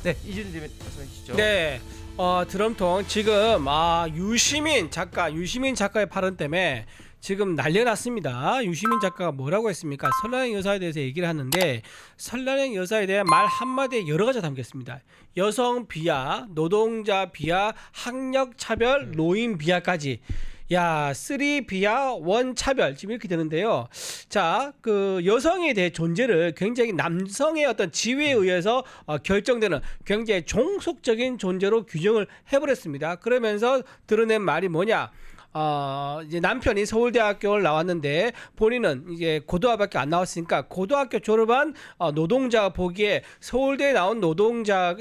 네, 이준희 대변인 말씀해 주시죠. 네, 드럼통 지금 유시민 작가의 발언 때문에 지금 난리가 났습니다. 유시민 작가가 뭐라고 했습니까? 설날행 여사에 대해서 얘기를 하는데 설날행 여사에 대한 말 한마디에 여러 가지가 담겼습니다. 여성 비하, 노동자 비하, 학력 차별, 노인 비하까지. 야, 3 비하, 1 차별 지금 이렇게 되는데요. 자, 그 여성에 대해 존재를 굉장히 남성의 어떤 지위에 의해서 결정되는 굉장히 종속적인 존재로 규정을 해버렸습니다. 그러면서 드러낸 말이 뭐냐? 이제 남편이 서울대학교를 나왔는데 본인은 이제 고등학교밖에 안 나왔으니까 고등학교 졸업한 노동자가 보기에 서울대에 나온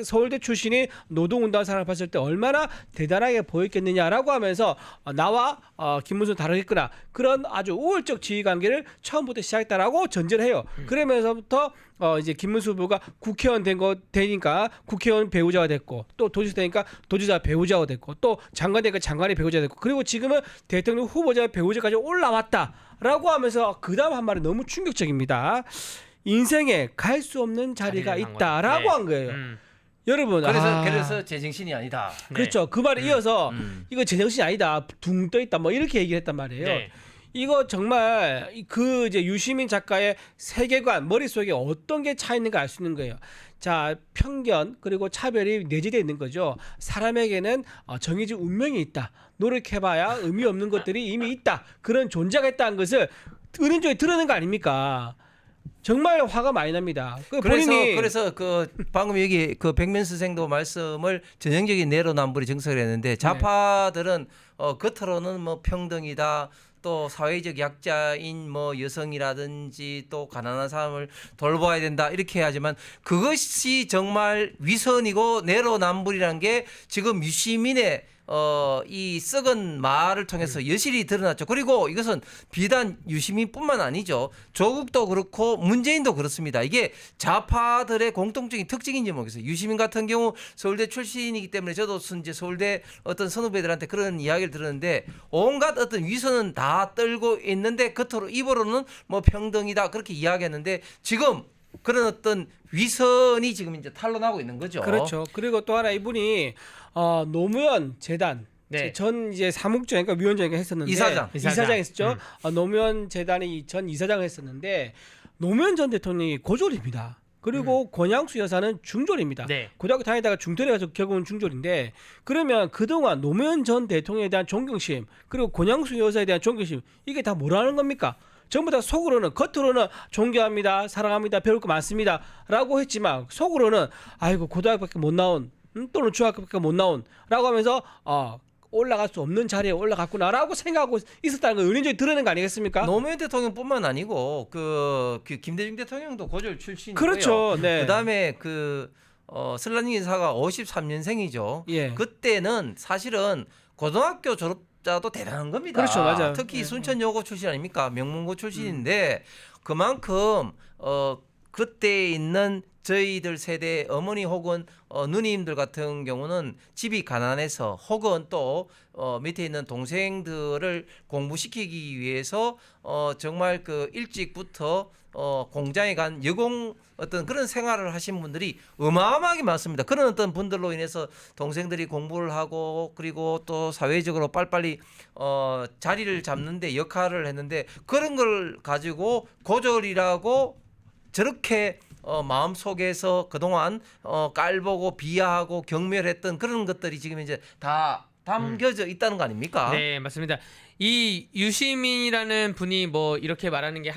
서울대 출신이 노동운동하는 사람을 봤을 때 얼마나 대단하게 보였겠느냐라고 하면서 나와 김문수 다르겠구나 그런 아주 우월적 지위관계를 처음부터 시작했다라고 전제를 해요. 그러면서부터 이제 김문수 후보가 국회의원 되니까 국회의원 배우자가 됐고 또 도지사 되니까 도지사 배우자가 됐고 또 장관 되니까 장관이 배우자가 됐고 그리고 지금은 대통령 후보자 배우자까지 올라왔다라고 하면서 그 다음 한 말이 너무 충격적입니다. 인생에 갈 수 없는 자리가 있다라고 한 거예요. 여러분 그래서 제정신이 아니다. 그렇죠. 그 말에 이어서 이거 제정신이 아니다. 둥 떠 있다. 뭐 이렇게 얘기를 했단 말이에요. 네. 이거 정말 그 이제 유시민 작가의 세계관 머릿속에 어떤 게 차 있는가 알 수 있는 거예요. 자, 편견 그리고 차별이 내재되어 있는 거죠. 사람에게는 정해진 운명이 있다. 노력해봐야 의미 없는 것들이 이미 있다. 그런 존재가 있다는 것을 은연중에 드러낸 거 아닙니까? 정말 화가 많이 납니다. 그래서 그 방금 여기 그 백면 선생도 말씀을 전형적인 내로남불이 정석을 했는데 좌파들은 겉으로는 뭐 평등이다. 또 사회적 약자인 뭐 여성이라든지 또 가난한 사람을 돌봐야 된다 이렇게 하지만 그것이 정말 위선이고 내로남불이라는 게 지금 유시민의 이 썩은 말을 통해서 여실히 드러났죠. 그리고 이것은 비단 유시민뿐만 아니죠. 조국도 그렇고 문재인도 그렇습니다. 이게 좌파들의 공통적인 특징인지 모르겠어요. 유시민 같은 경우 서울대 출신이기 때문에 저도 이제 서울대 어떤 선후배들한테 그런 이야기를 들었는데 온갖 어떤 위선은 다 떨고 있는데 겉으로 입으로는 뭐 평등이다 그렇게 이야기했는데 지금 그런 어떤 위선이 지금 이제 탄로나고 있는 거죠. 그렇죠. 그리고 또 하나 이분이 노무현 재단 전 이제 사무국장이니까 위원장이니까 했었는데 이사장 했었죠. 노무현 재단의 전 이사장을 했었는데 노무현 전 대통령이 고졸입니다. 그리고 권양수 여사는 중졸입니다. 고등학교 다니다가 중퇴를 해서 결국은 중졸인데 그러면 그동안 노무현 전 대통령에 대한 존경심 그리고 권양수 여사에 대한 존경심 이게 다 뭐라는 겁니까? 전부 다 속으로는 겉으로는 존경합니다. 사랑합니다. 배울 거 많습니다. 라고 했지만 속으로는 아이고 고등학교밖에 못 나온 또는 중학교밖에 못 나온 라고 하면서 올라갈 수 없는 자리에 올라갔구나라고 생각하고 있었다는 걸 은연중에 드러낸 거 아니겠습니까? 노무현 대통령뿐만 아니고 그 김대중 대통령도 고졸 출신이고요. 그렇죠. 네. 그다음에 설란이 인사가 53년생이죠. 예. 그때는 사실은 고등학교 졸업자도 대단한 겁니다. 그렇죠, 맞아요. 특히 순천여고 출신 아닙니까? 명문고 출신인데 그만큼 그때 있는 저희들 세대 어머니 혹은 누님들 같은 경우는 집이 가난해서 혹은 또 밑에 있는 동생들을 공부시키기 위해서 정말 그 일찍부터 공장에 간 여공 어떤 그런 생활을 하신 분들이 어마어마하게 많습니다. 그런 어떤 분들로 인해서 동생들이 공부를 하고 그리고 또 사회적으로 빨리빨리 자리를 잡는데 역할을 했는데 그런 걸 가지고 고졸이라고 저렇게 마음속에서 그동안 깔보고 비하하고 경멸했던 그런 것들이 지금 이제 다 담겨져 있다는 거 아닙니까? 네, 맞습니다. 이 유시민이라는 분이 뭐 이렇게 말하는 게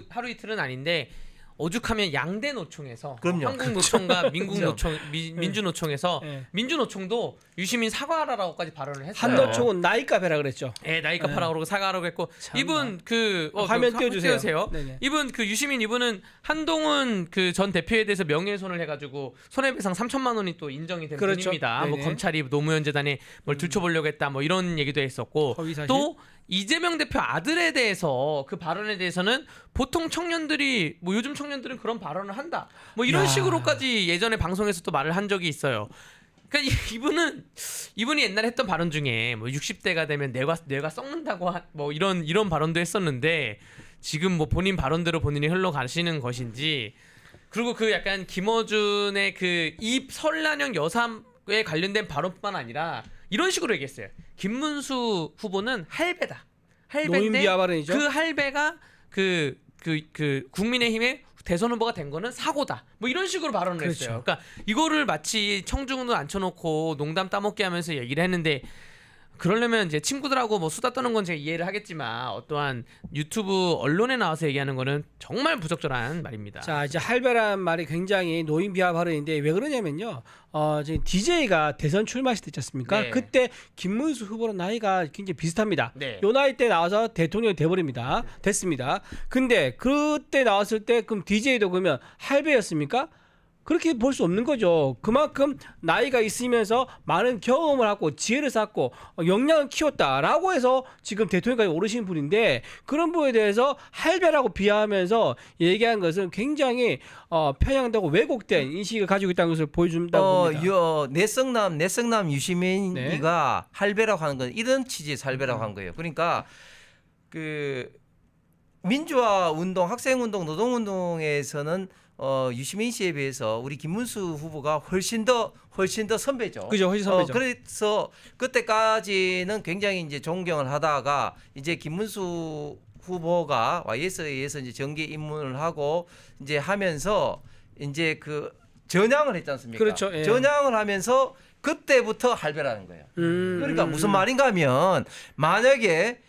하루 이틀은 아닌데 오죽하면 양대 노총에서 한국 노총과 민국 노총, 민주노총에서 민주노총도 유시민 사과하라고까지 발언을 했어요. 한노총은 나이값 해라 그랬죠. 네, 나이값 하라고 그러고 사과하라고 했고 이분 화면 띄워주세요. 이분 유시민 이분은 한동훈 전 대표에 대해서 명예훼손을 해가지고 손해배상 3천만 원이 또 인정이 된 분입니다. 뭐 검찰이 노무현 재단에 뭘 들춰보려고 했다 뭐 이런 얘기도 했었고 또 이재명 대표 아들에 대해서 그 발언에 대해서는 보통 청년들이 뭐 요즘 청년들은 그런 발언을 한다 뭐 이런 식으로까지 예전에 방송에서 또 말을 한 적이 있어요. 그러니까 이분이 옛날에 했던 발언 중에 뭐 60대가 되면 뇌가 썩는다고 뭐 이런 발언도 했었는데 지금 뭐 본인 발언대로 본인이 흘러가시는 것인지 그리고 그 약간 김어준의 그 이 설란영 여사에 관련된 발언뿐만 아니라 이런 식으로 얘기했어요. 김문수 후보는 할배다. 노인 할배인데 비하 발언이죠. 그 할배가 그 국민의힘의 대선 후보가 된 거는 사고다. 뭐 이런 식으로 발언을 그렇죠. 했어요. 그러니까 이거를 마치 청중도 앉혀놓고 농담 따먹게 하면서 얘기를 했는데 그러려면 이제 친구들하고 뭐 수다 떠는 건 제가 이해를 하겠지만 어떠한 유튜브 언론에 나와서 얘기하는 거는 정말 부적절한 말입니다. 자, 이제 할배란 말이 굉장히 노인 비하 발언인데 왜 그러냐면요. 지금 DJ가 대선 출마했을 때 있지 않습니까? 네. 그때 김문수 후보랑 나이가 굉장히 비슷합니다. 네. 요 나이 때 나와서 대통령이 돼버립니다. 됐습니다. 근데 그때 나왔을 때 그럼 DJ도 그러면 할배였습니까? 그렇게 볼 수 없는 거죠. 그만큼 나이가 있으면서 많은 경험을 하고 지혜를 쌓고 역량을 키웠다라고 해서 지금 대통령까지 오르신 분인데 그런 부분에 대해서 할배라고 비하하면서 얘기한 것은 굉장히 편향되고 왜곡된 인식을 가지고 있다는 것을 보여준다고 봅니다. 내성남 유시민이가 할배라고 하는 건 이런 취지의 할배라고 한 거예요. 그러니까 그 민주화 운동, 학생 운동, 노동 운동에서는 유시민 씨에 비해서 우리 김문수 후보가 훨씬 더 선배죠. 그죠, 훨씬 선배죠. 그래서 그때까지는 굉장히 이제 존경을 하다가 이제 김문수 후보가 YS에 의해서 이제 정계 입문을 하고 이제 하면서 이제 그 전향을 했지 않습니까? 그렇죠. 예. 전향을 하면서 그때부터 할배라는 거예요. 그러니까 무슨 말인가 하면 만약에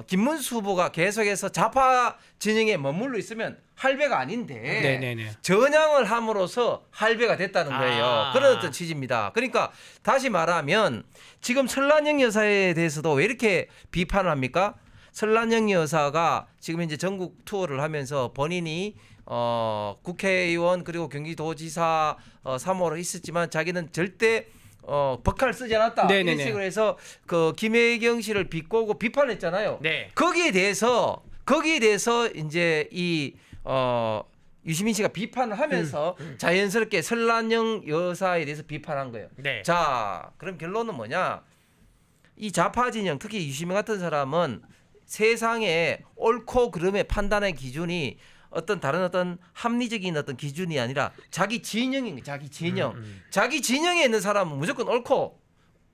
김문수 후보가 계속해서 좌파 진영에 머물러 있으면 할배가 아닌데 네네네. 전향을 함으로써 할배가 됐다는 거예요. 그런 어떤 취지입니다. 그러니까 다시 말하면 지금 설란영 여사에 대해서도 왜 이렇게 비판을 합니까? 설란영 여사가 지금 이제 전국 투어를 하면서 본인이 국회의원 그리고 경기도지사 3호로 있었지만 자기는 절대 법칼 쓰지 않았다. 네네네. 이런 식으로 해서 그 김혜경 씨를 비꼬고 비판했잖아요. 네. 거기에 대해서 이제 이 유시민 씨가 비판을 하면서 자연스럽게 설란영 여사에 대해서 비판한 거예요. 네. 자, 그럼 결론은 뭐냐? 이 좌파 진영, 특히 유시민 같은 사람은 세상에 옳고 그름의 판단의 기준이 다른 합리적인 기준이 아니라 자기 진영인 거예요. 자기 진영. 자기 진영에 있는 사람은 무조건 옳고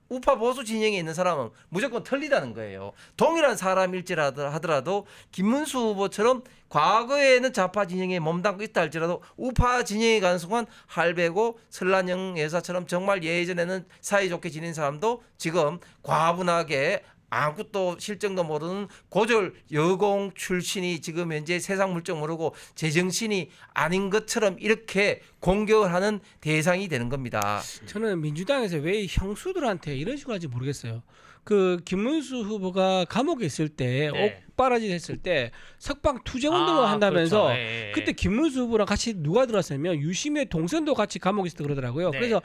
우파 보수 진영에 있는 사람은 무조건 틀리다는 거예요. 동일한 사람일지라도 하더라도 김문수 후보처럼 과거에는 좌파 진영에 몸담고 있다 할지라도 우파 진영에 가는 순간 할배고 설란영 여사처럼 정말 예전에는 사이좋게 지낸 사람도 지금 과분하게 아무것도 실정도 모르는 고졸 여공 출신이 지금 현재 세상 물정 모르고 제정신이 아닌 것처럼 이렇게 공격을 하는 대상이 되는 겁니다. 저는 민주당에서 왜 형수들한테 이런 식으로 하는지 모르겠어요. 그 김문수 후보가 감옥에 있을 때 네. 옥바라지 했을 때 석방 투쟁 운동을 한다면서 그렇죠. 예, 예. 그때 김문수 후보랑 같이 누가 들어왔냐면 유시민의 동생도 같이 감옥에 있었다 그러더라고요. 네. 그래서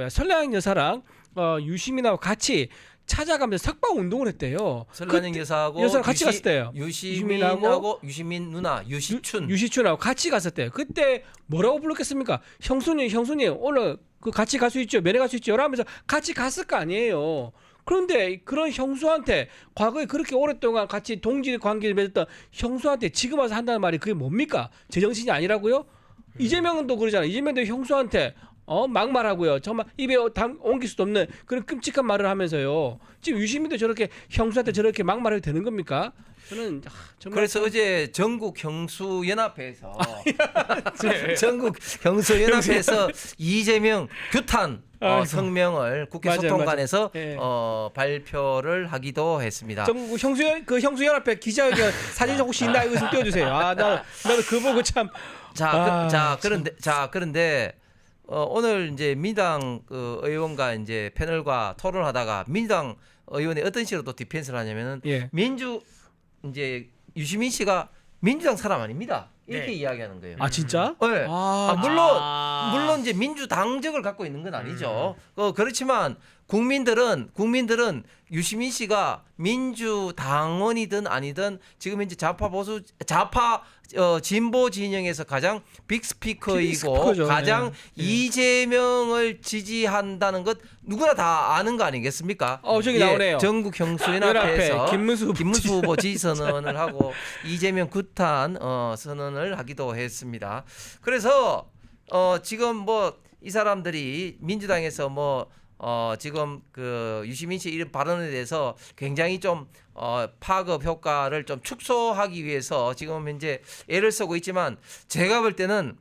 설량 여사랑 유시민하고 같이 찾아가면서 석방 운동을 했대요. 설란영 여사하고 같이 갔을 때요. 유시민하고 유시민 누나 유시춘하고 같이 갔었대요. 그때 뭐라고 불렀겠습니까? 형수님 오늘 그 같이 갈 수 있죠. 면회 갈 수 있죠. 라면서 같이 갔을 거 아니에요. 그런데 그런 형수한테 과거에 그렇게 오랫동안 같이 동지 관계를 맺었던 형수한테 지금 와서 한다는 말이 그게 뭡니까? 제정신이 아니라고요? 이재명도 그러잖아요. 이재명도 형수한테 막말하고요. 정말 입에 옮길 수도 없는 그런 끔찍한 말을 하면서요. 지금 유시민도 저렇게 형수한테 저렇게 막말해도 되는 겁니까? 저는 정말 그래서 어제 전국 형수 연합회에서 이재명 규탄 성명을 국회 맞아요, 소통관에서 맞아요. 예. 발표를 하기도 했습니다. 전국 형수연합회 기자회견 사진 혹시 있나 이거 좀 띄워주세요. 나도 그 보고 참. 그런데 오늘 이제 민주당 의원과 이제 패널과 토론하다가 민주당 의원이 어떤 식으로 또 디펜스를 하냐면은 예. 이제 유시민 씨가 민주당 사람 아닙니다. 이렇게 네. 이야기하는 거예요. 아 진짜? 네. 물론 이제 민주당적을 갖고 있는 건 아니죠. 그렇지만 국민들은 유시민 씨가 민주당원이든 아니든 지금 현재 좌파 진보 진영에서 가장 빅스피커이고 빅스피커죠. 가장 네. 이재명을 지지한다는 것 누구나 다 아는 거 아니겠습니까? 저기 나오네요. 전국 형수연합회에서 연합회 김문수 후보 지지 선언을 하고 이재명 구탄 선언을 하기도 했습니다. 그래서 지금 뭐 이 사람들이 민주당에서 지금 그 유시민 씨 이런 발언에 대해서 굉장히 좀 파급 효과를 좀 축소하기 위해서 지금 현재 애를 쓰고 있지만 제가 볼 때는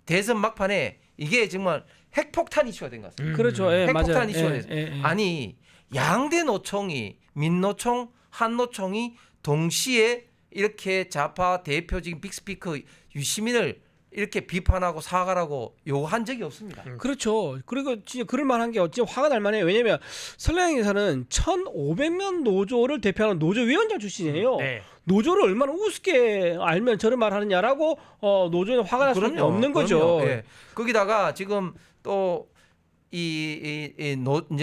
대선 막판에 이게 정말 핵폭탄 이슈가 된 것 같습니다. 그렇죠. 예, 핵폭탄 맞아요. 이슈가 예, 됐어요. 예, 예. 아니 양대 노총이 민노총, 한노총이 동시에 이렇게 좌파 대표적인 빅스피커 유시민을 이렇게 비판하고 사과라고 요구한 적이 없습니다. 그렇죠. 그리고 진짜 그럴 만한 게 진짜 화가 날 만해요. 왜냐면 설레영 여사는 1,500명 노조를 대표하는 노조위원장 출신이에요. 네. 노조를 얼마나 우습게 알면 저런 말 하느냐라고 노조에 화가 날 수는 없는 거죠. 예. 거기다가 지금 또 이제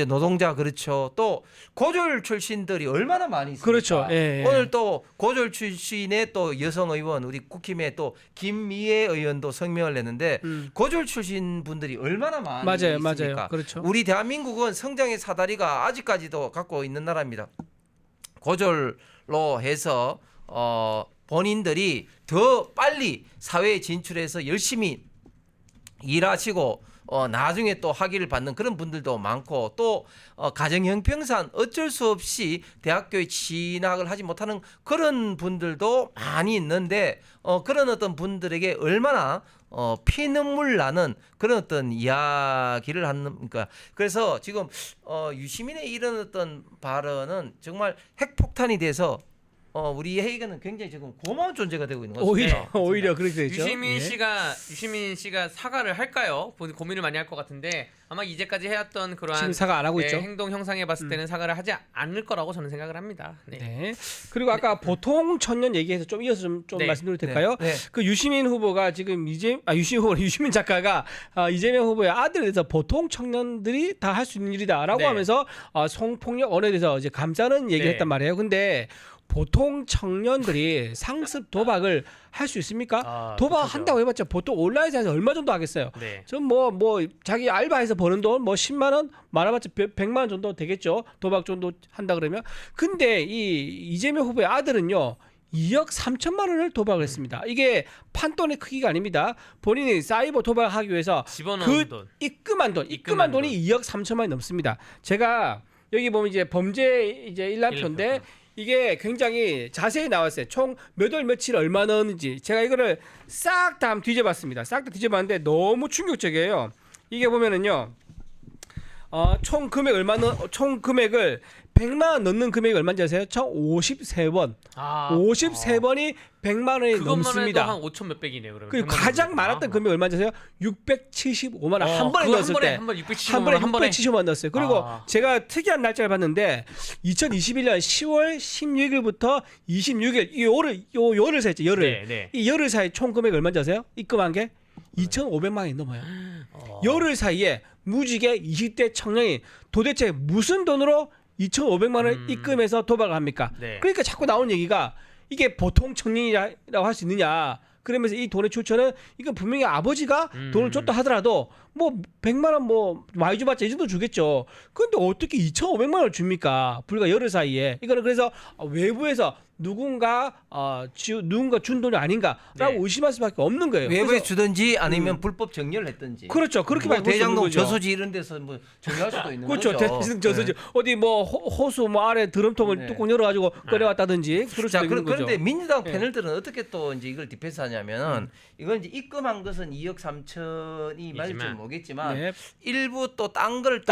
노동자 그렇죠. 또 고졸 출신들이 얼마나 많이 있습니까? 그렇죠. 예, 예. 오늘 또 고졸 출신의 또 여성 의원 우리 국힘의 또 김미애 의원도 성명을 냈는데 고졸 출신 분들이 얼마나 많이 맞아요, 있습니까? 맞아요. 그렇죠. 우리 대한민국은 성장의 사다리가 아직까지도 갖고 있는 나라입니다. 고졸로 해서 본인들이 더 빨리 사회에 진출해서 열심히 일하시고 나중에 또 학위를 받는 그런 분들도 많고 또 가정 형평상 어쩔 수 없이 대학교에 진학을 하지 못하는 그런 분들도 많이 있는데 그런 어떤 분들에게 얼마나 피눈물 나는 그런 어떤 이야기를 합니까? 그래서 지금 유시민의 이런 어떤 발언은 정말 핵폭탄이 돼서 우리 회의가는 굉장히 지금 고마운 존재가 되고 있는 것 같습니다. 오히려 그렇게 되죠. 유시민 씨가 사과를 할까요? 고민을 많이 할 것 같은데 아마 이제까지 해왔던 그러한 지금 사과 안 하고 있죠. 행동 형상에 봤을 때는 사과를 하지 않을 거라고 저는 생각을 합니다. 네. 네. 그리고 아까 보통 청년 얘기해서 좀 이어서 좀 네. 말씀드려도 될까요? 네. 그 유시민 후보가 지금 유시민 작가가 이재명 후보의 아들에 대해서 보통 청년들이 다 할 수 있는 일이다라고 네. 하면서 성폭력 언어에 대해서 이제 감싸는 얘기를 네. 했단 말이에요. 근데 보통 청년들이 상습 도박을 할 수 있습니까? 도박 한다고 해봤자 보통 온라인에서 얼마 정도 하겠어요? 네. 좀 뭐 자기 알바해서 버는 돈 10만 원 많아봤자 100만 원 정도 되겠죠. 도박 정도 한다 그러면. 근데 이 이재명 후보의 아들은요. 2억 3천만 원을 도박을 했습니다. 이게 판돈의 크기가 아닙니다. 본인이 사이버 도박을 하기 위해서 집어넣은 돈. 입금한 돈이 2억 3천만 원이 넘습니다. 제가 여기 보면 이제 범죄 이제 일람표인데 이게 굉장히 자세히 나왔어요. 총 몇 월 며칠 얼마 넣었는지 제가 이거를 싹 다 뒤져봤습니다. 싹 다 뒤져봤는데 너무 충격적이에요. 이게 보면은요, 총 금액을 100만 원 넣는 금액이 얼마인지 아세요? 총 53번. 53번이 100만 원이 그것만 넘습니다. 해도 한 5천 몇백이네요. 그러면 그리고 가장 많았던 금액이 얼마인지 아세요? 675만 원 한 번에 넣었을 때. 한 번에 675만 원 넣었어요. 그리고 제가 특이한 날짜를 봤는데 2021년 10월 16일부터 26일 요 열흘 사이 있죠. 열흘. 네. 이 열흘 사이 총 금액이 얼마인지 아세요? 입금한 게 2,500만 원이 넘어요. 열흘 사이에 무지개 20대 청년이 도대체 무슨 돈으로 2,500만 원을 입금해서 도박을 합니까? 네. 그러니까 자꾸 나오는 얘기가 이게 보통 청년이라고 할 수 있느냐? 그러면서 이 돈의 출처는 이건 분명히 아버지가 돈을 줬다 하더라도 뭐 100만 원 뭐 많이 줘봤자 이 정도 주겠죠. 그런데 어떻게 2,500만 원을 줍니까? 불과 열흘 사이에. 이거는 그래서 외부에서 누군가 준 돈이 아닌가라고 네. 의심할 수밖에 없는 거예요. 외부에 그래서 주든지 아니면 불법 정렬을 했든지. 그렇죠. 그렇게 뭐 볼수 없는 대장동 거죠. 저수지 이런 데서 뭐 정리할 수도 있는 그렇죠. 거죠. 대장 저수지 어디 뭐 호수 뭐 아래 드럼통을 네. 뚜껑 열어가지고 꺼내왔다든지 그럴 자, 수도 있는 거죠. 그런데 민주당 네. 패널들은 어떻게 또 이제 이걸 디펜스하냐면은 이건 이제 입금한 것은 2억 3천이 맞을지 모르겠지만 네. 일부 또 딴 거를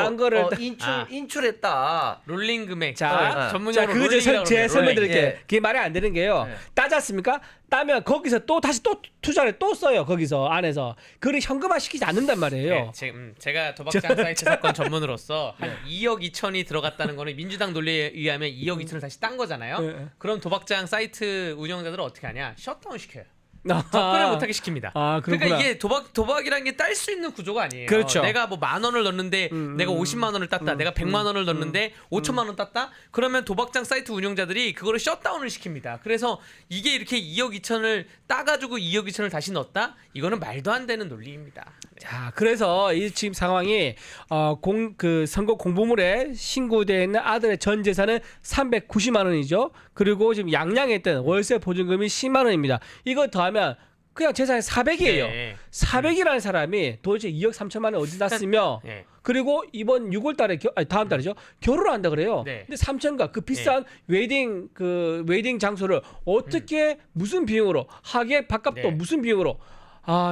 인출했다. 롤링 금액. 자, 전문용어로 그거 롤링이라고 제 그러죠. 설명드릴게요. 예. 그게 말이 안 되는 게요. 예. 따지 않습니까? 따면 거기서 또 다시 또 투자를 또 써요. 거기서 안에서 그걸 현금화 시키지 않는단 말이에요. 네, 제가 도박장 사이트 사건 전문으로서 한 2억 2천이 들어갔다는 거는 민주당 논리에 의하면 2억 2천을 다시 딴 거잖아요. 네. 그럼 도박장 사이트 운영자들은 어떻게 하냐? 셧다운 시켜요. 접근을 못하게 시킵니다. 아, 그렇구나. 그러니까 이게 도박이라는 게 딸 수 있는 구조가 아니에요. 그렇죠. 내가 뭐 10,000원을 넣는데 내가 50만 원을 땄다. 내가 100만 원을 넣는데 5천만 원 땄다. 그러면 도박장 사이트 운영자들이 그거를 셧다운을 시킵니다. 그래서 이게 이렇게 2억 2천을 따가지고 2억 2천을 다시 넣었다? 이거는 말도 안 되는 논리입니다. 네. 자, 그래서 이 지금 상황이 그 선거 공보물에 신고되어 있는 아들의 전 재산은 390만 원이죠. 그리고 지금 양양했던 월세 보증금이 10만 원입니다. 이거 더하면 그냥 재산이 400이에요. 네. 400이라는 사람이 도대체 2억 3천만 원 어디다 쓰며 네. 그리고 이번 6월 달에 다음 달이죠. 결혼을 한다 그래요. 네. 근데 3천가 그 비싼 웨딩 장소를 어떻게 무슨 비용으로 하객 밥값도 네. 무슨 비용으로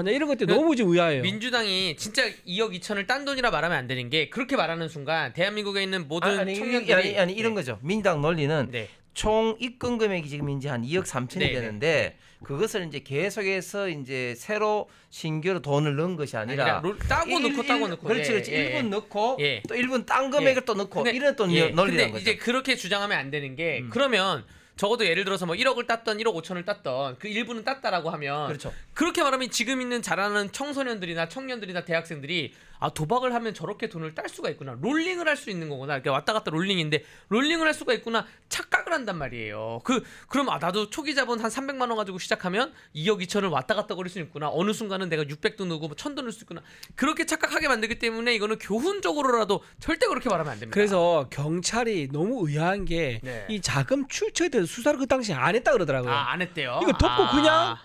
네, 이런 것들 너무 좀 의아해요. 민주당이 진짜 2억 2천을 딴 돈이라 말하면 안 되는 게 그렇게 말하는 순간 대한민국에 있는 모든 청년들이 아니 이런 거죠. 민주당 논리는 네. 총 입금 금액이 지금 이제 한 2억 3천이 네, 되는데 그것을 이제 계속해서 이제 새로 신규로 돈을 넣은 것이 아니라 따고 넣고 그렇지 그렇지 예, 1분 넣고 예. 또 1분 딴 금액을 또 넣고 근데, 이런 또 예. 논리라는 근데 거죠. 이제 그렇게 주장하면 안 되는 게 그러면 적어도 예를 들어서 뭐 1억을 땄던 1억 5천을 땄던 그 일부는 땄다라고 하면 그렇죠. 그렇게 말하면 지금 있는 자라는 청소년들이나 청년들이나 대학생들이 도박을 하면 저렇게 돈을 딸 수가 있구나. 롤링을 할 수 있는 거구나. 이렇게 왔다 갔다 롤링인데 롤링을 할 수가 있구나. 착각을 한단 말이에요. 그럼 나도 초기 자본 한 300만 원 가지고 시작하면 2억 2천을 왔다 갔다 거릴 수 있구나. 어느 순간은 내가 600도 넣고 1,000도 넣을 수 있구나. 그렇게 착각하게 만들기 때문에 이거는 교훈적으로라도 절대 그렇게 말하면 안 됩니다. 그래서 경찰이 너무 의아한 게 이 네. 자금 출처에 대해서 수사를 그 당시에 안 했다 그러더라고요. 안 했대요. 이거 덮고 그냥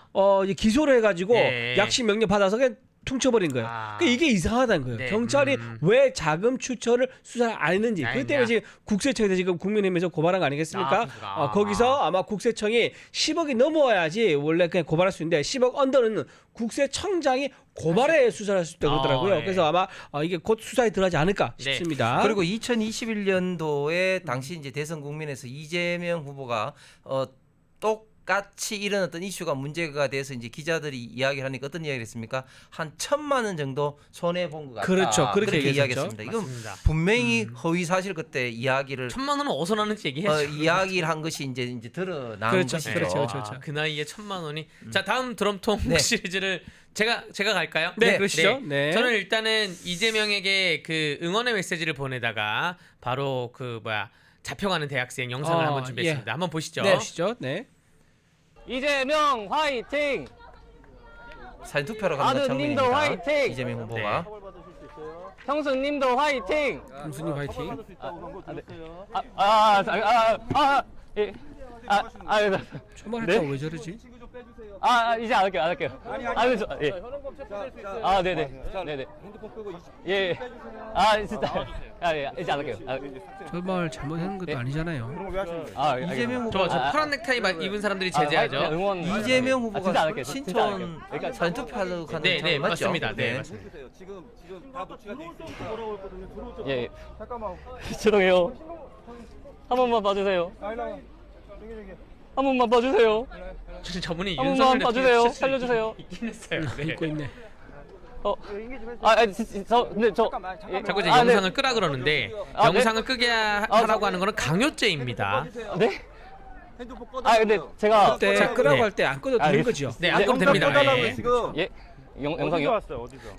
이제 기소를 해가지고 예. 약식 명령 받아서 그냥 퉁쳐버린 거예요. 그러니까 이게 이상하다는 거예요. 네. 경찰이 왜 자금 출처를 수사를 안 했는지. 안 그것 때문에 했냐. 지금 국세청에서 지금 국민의힘에서 고발한 거 아니겠습니까? 그렇구나. 거기서 아마 국세청이 10억이 넘어야지 원래 그냥 고발할 수 있는데 10억 언더는 국세청장이 고발해 수사를 할 수 있다고 그러더라고요. 네. 그래서 아마 이게 곧 수사에 들어가지 않을까 네. 싶습니다. 그리고 2021년도에 당시 이제 대선 국민에서 이재명 후보가 똑같이 이런 어떤 이슈가 문제가 돼서 이제 기자들이 이야기를 하니까 어떤 이야기를 했습니까? 한 1,000만 원 정도 손해 본 것 같다. 그렇죠. 그렇게 이야기했습니다. 이건 맞습니다. 분명히 허위 사실 그때 이야기를 1,000만 원은 어디서 나는지 얘기해야죠. 이야기를 한 것이 이제 드러난 그렇죠. 것이죠. 그렇죠. 그 나이에 1,000만 원이. 자, 다음 드럼통 네. 시리즈를 제가 갈까요? 네, 그러시죠. 네. 저는 일단은 이재명에게 그 응원의 메시지를 보내다가 바로 잡혀가는 대학생 영상을 한번 준비했습니다. 한번 보시죠. 네, 보시죠. 네. 이재명 화이팅! 사진 투표로 가는 아드님도 장면입니다. 화이팅! 이재명 후보가 형수님도 화이팅! 형수님 화이팅. 예. 초말했다고 왜 저러지? 이제 안 할게요. 예. 네네. 예. 진짜. 예, 이제 안 할게요. 저말 잘못한 것도 아니잖아요. 이재명 저 후보가 파란 넥타이 입은 사람들이 제재하죠. 응원. 이재명 진짜 안 후보가 할게요. 진짜 안 할게요. 신촌 사진 투표하러 가는 네, 장면 맞죠? 맞습니다. 네, 맞습니다. 지금 다 노치가 돼 있으니까 돌아오거든요. 들어오죠. 예. 잠깐만. 죄송해요. 한 번만 봐주세요. 한 번만 봐주세요. 저분이 한 번만 윤석열 봐주세요. 대통령 살려주세요. 있긴 했어요. 네. 입고 있네. 근데 저 자꾸 이제 네. 영상을 끄라 그러는데 네. 영상을 끄게 하라고 하는 거는 강요죄입니다. 네? 근데 제가 그때 끄라고 네. 할 때 안 꺼도 되는 거죠. 네, 안 끄면 됩니다. 예. 지금 예? 영상이요?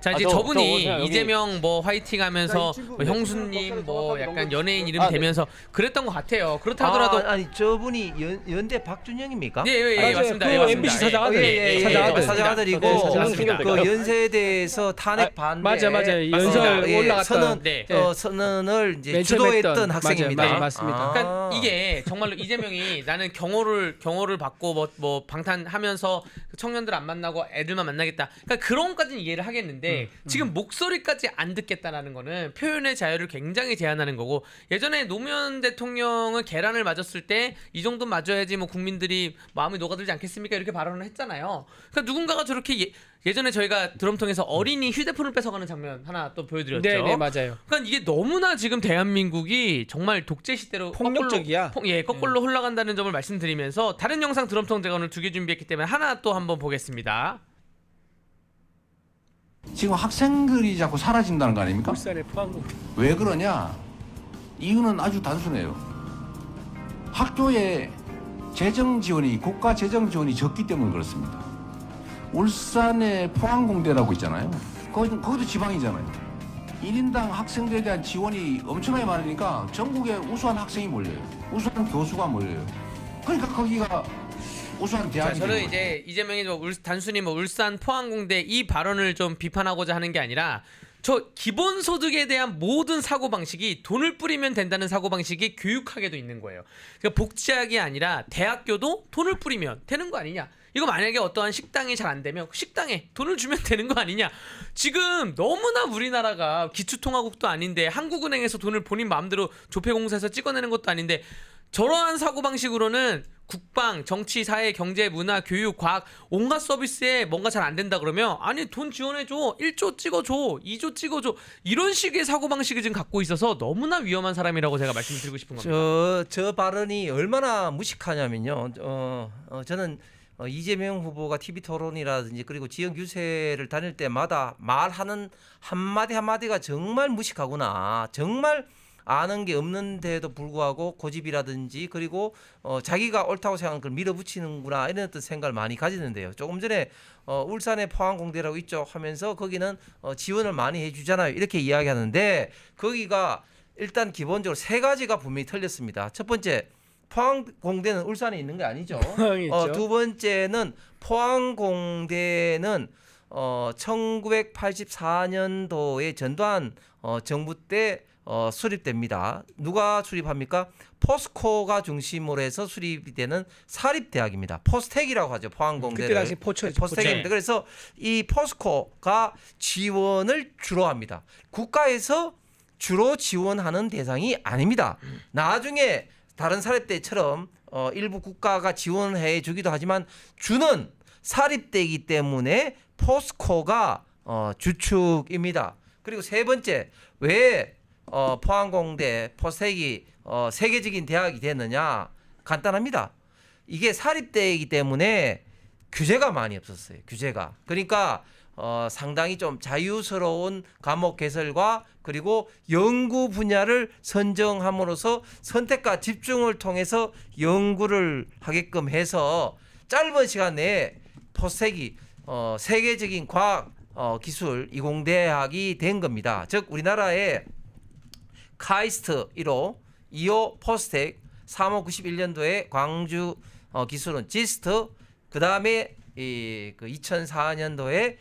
자, 이제 저 저분이 그냥 여기- 이재명 화이팅 하면서 형수님 약간 연예인 이름 네. 대면서 그랬던 것 같아요. 그렇다 하더라도 아니 저분이 연대 박준영입니까? 예, 맞아요. 맞습니다. 그 예, 맞습니다. MBC 사장 아들. 사장 아들이고 네, 사장 맞습니다. 그 연세대에서 탄핵 반대 맞아요. 맞습니다. 연설 예, 올라갔던. 선언 네. 선언을 이제 맨 처음 주도했던 했던. 학생입니다. 맞아요. 맞습니다. 그러니까 이게 정말로 이재명이 나는 경호를 받고 뭐 방탄하면서 청년들 안 만나고 애들만 만나겠다. 그러니까 그런 것까지는 이해를 하겠는데 지금 목소리까지 안 듣겠다라는 거는 표현의 자유를 굉장히 제한하는 거고 예전에 노무현 대통령은 계란을 맞았을 때 이 정도 맞아야지 뭐 국민들이 마음이 녹아들지 않겠습니까? 이렇게 발언을 했잖아요. 그러니까 누군가가 저렇게 예전에 저희가 드럼통에서 어린이 휴대폰을 뺏어가는 장면 하나 또 보여드렸죠. 네, 맞아요. 그러니까 이게 너무나 지금 대한민국이 정말 독재 시대로 폭력적이야. 거꾸로 흘러간다는 점을 말씀드리면서 다른 영상 드럼통 제가 오늘 2개 준비했기 때문에 하나 또 한번 보겠습니다. 지금 학생들이 자꾸 사라진다는 거 아닙니까? 울산의 포항구. 왜 그러냐? 이유는 아주 단순해요. 학교에 재정 지원이 국가 재정 지원이 적기 때문에 그렇습니다. 울산에 포항공대라고 있잖아요. 거기도 지방이잖아요. 1인당 학생들에 대한 지원이 엄청나게 많으니까 전국에 우수한 학생이 몰려요. 우수한 교수가 몰려요. 그러니까 거기가 우수한 자, 대학이 저는 되는 거예요. 이제 이재명이 단순히 뭐 울산 포항공대 이 발언을 좀 비판하고자 하는 게 아니라 저 기본소득에 대한 모든 사고방식이 돈을 뿌리면 된다는 사고방식이 교육학에도 있는 거예요. 그러니까 복지학이 아니라 대학교도 돈을 뿌리면 되는 거 아니냐. 이거 만약에 어떠한 식당이 잘 안 되면 식당에 돈을 주면 되는 거 아니냐. 지금 너무나 우리나라가 기초통화국도 아닌데 한국은행에서 돈을 본인 마음대로 조폐공사에서 찍어내는 것도 아닌데 저러한 사고방식으로는 국방, 정치, 사회, 경제, 문화, 교육, 과학 온갖 서비스에 뭔가 잘 안 된다 그러면 아니 돈 지원해줘 1조 찍어줘 2조 찍어줘 이런 식의 사고방식을 지금 갖고 있어서 너무나 위험한 사람이라고 제가 말씀드리고 싶은 겁니다. 저 발언이 얼마나 무식하냐면요. 저는 이재명 후보가 TV 토론이라든지 그리고 지역 유세를 다닐 때마다 말하는 한마디 한마디가 정말 무식하구나. 정말 아는 게 없는데도 불구하고 고집이라든지 그리고 자기가 옳다고 생각하는 걸 밀어붙이는구나 이런 어떤 생각을 많이 가지는데요. 조금 전에 울산에 포항공대라고 있죠 하면서 거기는 지원을 많이 해주잖아요. 이렇게 이야기하는데 거기가 일단 기본적으로 세 가지가 분명히 틀렸습니다. 첫 번째 포항공대는 울산에 있는 게 아니죠. 두 번째는 포항공대는 1984년도에 전두환 정부 때 수립됩니다. 누가 수립합니까? 포스코가 중심으로 해서 수립이 되는 사립대학입니다. 포스텍이라고 하죠. 포항공대를. 그때 당시 포스텍입니다. 그래서 이 포스코가 지원을 주로 합니다. 국가에서 주로 지원하는 대상이 아닙니다. 나중에 다른 사립대처럼 일부 국가가 지원해 주기도 하지만 주는 사립대이기 때문에 포스코가 주축입니다. 그리고 세 번째 왜 포항공대, 포스텍이 세계적인 대학이 됐느냐? 간단합니다. 이게 사립대이기 때문에 규제가 많이 없었어요. 규제가. 그러니까 상당히 좀 자유스러운 과목 개설과 그리고 연구 분야를 선정함으로써 선택과 집중을 통해서 연구를 하게끔 해서 짧은 시간 내에 포스텍이 세계적인 과학 기술 이공대학이 된 겁니다. 즉 우리나라의 카이스트 1호, 2호 포스텍, 3호 91년도에 광주 기술원 지스트, 그 다음에 그 2004년도에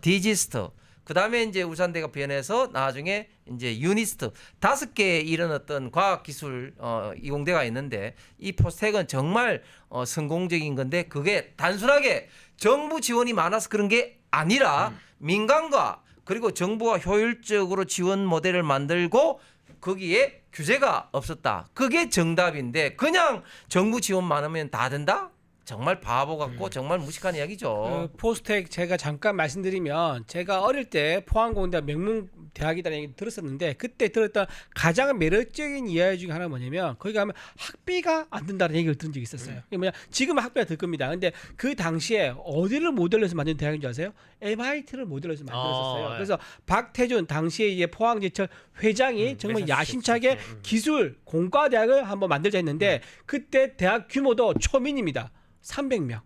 디지스트, 그 다음에 이제 울산대가 변해서 나중에 이제 유니스트 5개의 이런 어떤 과학기술 이공대가 있는데 이 포스텍은 정말 성공적인 건데 그게 단순하게 정부 지원이 많아서 그런 게 아니라 민간과 그리고 정부가 효율적으로 지원 모델을 만들고 거기에 규제가 없었다. 그게 정답인데 그냥 정부 지원 많으면 다 된다? 정말 바보 같고 정말 무식한 이야기죠. 포스텍 제가 잠깐 말씀드리면 제가 어릴 때 포항공대 명문 대학이라는 얘기 들었었는데 그때 들었던 가장 매력적인 이야기 중에 하나가 뭐냐면 거기 가면 학비가 안 든다는 얘기를 들은 적이 있었어요. 이게 뭐냐 지금은 학비가 들 겁니다. 근데 그 당시에 어디를 모델로 해서 만든 대학인 줄 아세요? MIT를 모델로 해서 만들었었어요. 그래서 박태준 당시에 이제 포항제철 회장이 정말 야심차게 기술 공과대학을 한번 만들자 했는데 그때 대학 규모도 초민입니다. 300명.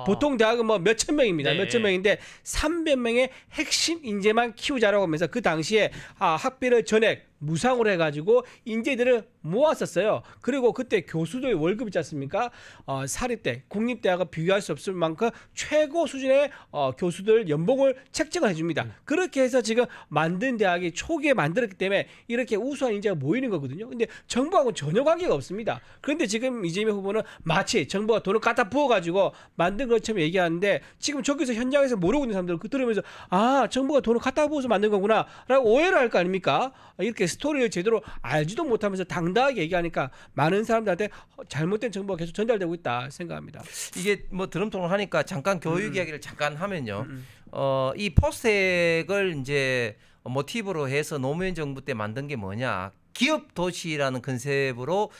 보통 대학은 뭐 몇천 명입니다. 네. 몇천 명인데 300명의 핵심 인재만 키우자라고 하면서 그 당시에 학비를 전액 무상으로 해가지고 인재들을 모았었어요. 그리고 그때 교수들의 월급 있지 않습니까? 사립대, 국립대학과 비교할 수 없을 만큼 최고 수준의 교수들 연봉을 책정을 해줍니다. 그렇게 해서 지금 만든 대학이 초기에 만들었기 때문에 이렇게 우수한 인재가 모이는 거거든요. 근데 정부하고는 전혀 관계가 없습니다. 그런데 지금 이재명 후보는 마치 정부가 돈을 갖다 부어가지고 만든 것처럼 얘기하는데 지금 저기서 현장에서 모르고 있는 사람들은 그 들으면서 정부가 돈을 갖다 부어서 만든 거구나 라고 오해를 할 거 아닙니까? 이렇게 스토리를 제대로 알지도 못하면서 당당하게 얘기하니까 많은 사람들한테 잘못된 정보가 계속 전달되고 있다 생각합니다. 이게 뭐 드럼통을 하니까 잠깐 교육 이야기를 잠깐 하면요. 이 포스텍을 이제 모티브로 해서 노무현 정부 때 만든 게 뭐냐? 기업 도시라는 컨셉으로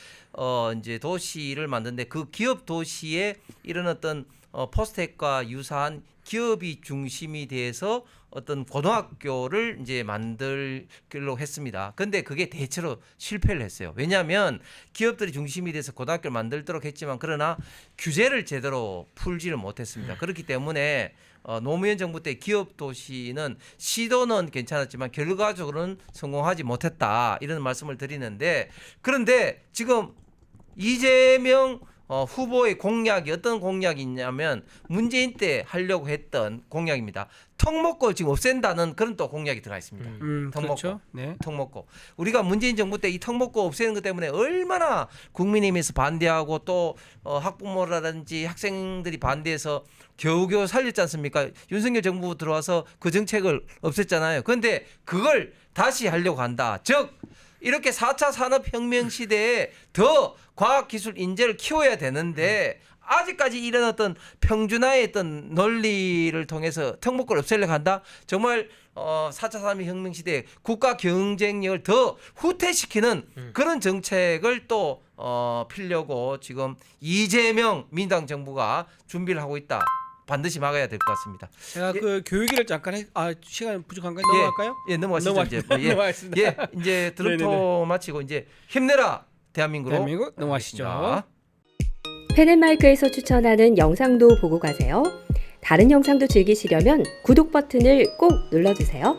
이제 도시를 만드는데 그 기업 도시에 이런 어떤 포스텍과 유사한 기업이 중심이 돼서 어떤 고등학교를 이제 만들기로 했습니다. 근데 그게 대체로 실패를 했어요. 왜냐하면 기업들이 중심이 돼서 고등학교를 만들도록 했지만 그러나 규제를 제대로 풀지를 못했습니다. 그렇기 때문에 노무현 정부 때 기업 도시는 시도는 괜찮았지만 결과적으로는 성공하지 못했다 이런 말씀을 드리는데 그런데 지금 이재명 후보의 공약이 어떤 공약이 있냐면 문재인 때 하려고 했던 공약입니다. 턱 먹고 지금 없앤다는 그런 또 공약이 들어가 있습니다. 턱 그렇죠. 먹고. 네. 턱 먹고 우리가 문재인 정부 때 이 턱 먹고 없애는 것 때문에 얼마나 국민의힘에서 반대하고 또 학부모라든지 학생들이 반대해서 겨우겨우 살렸지 않습니까? 윤석열 정부 들어와서 그 정책을 없앴잖아요. 그런데 그걸 다시 하려고 한다. 즉 이렇게 4차 산업혁명 시대에 더 과학기술 인재를 키워야 되는데 아직까지 이런 어떤 평준화의 어떤 논리를 통해서 턱목을 없애려고 한다. 정말 4차 산업혁명 시대에 국가 경쟁력을 더 후퇴시키는 그런 정책을 또 피려고 지금 이재명 민주당 정부가 준비를 하고 있다. 반드시 막아야 될 것 같습니다. 제가 그 교육위를 잠깐 시간 부족한가요? 넘어갈까요? 예, 넘어가시죠. 이제 넘어가겠습니다. 예, 이제 드럼토 마치고 이제 힘내라 대한민국으로 대한민국 넘어가시죠. 펜앤마이크에서 추천하는 영상도 보고 가세요. 다른 영상도 즐기시려면 구독 버튼을 꼭 눌러주세요.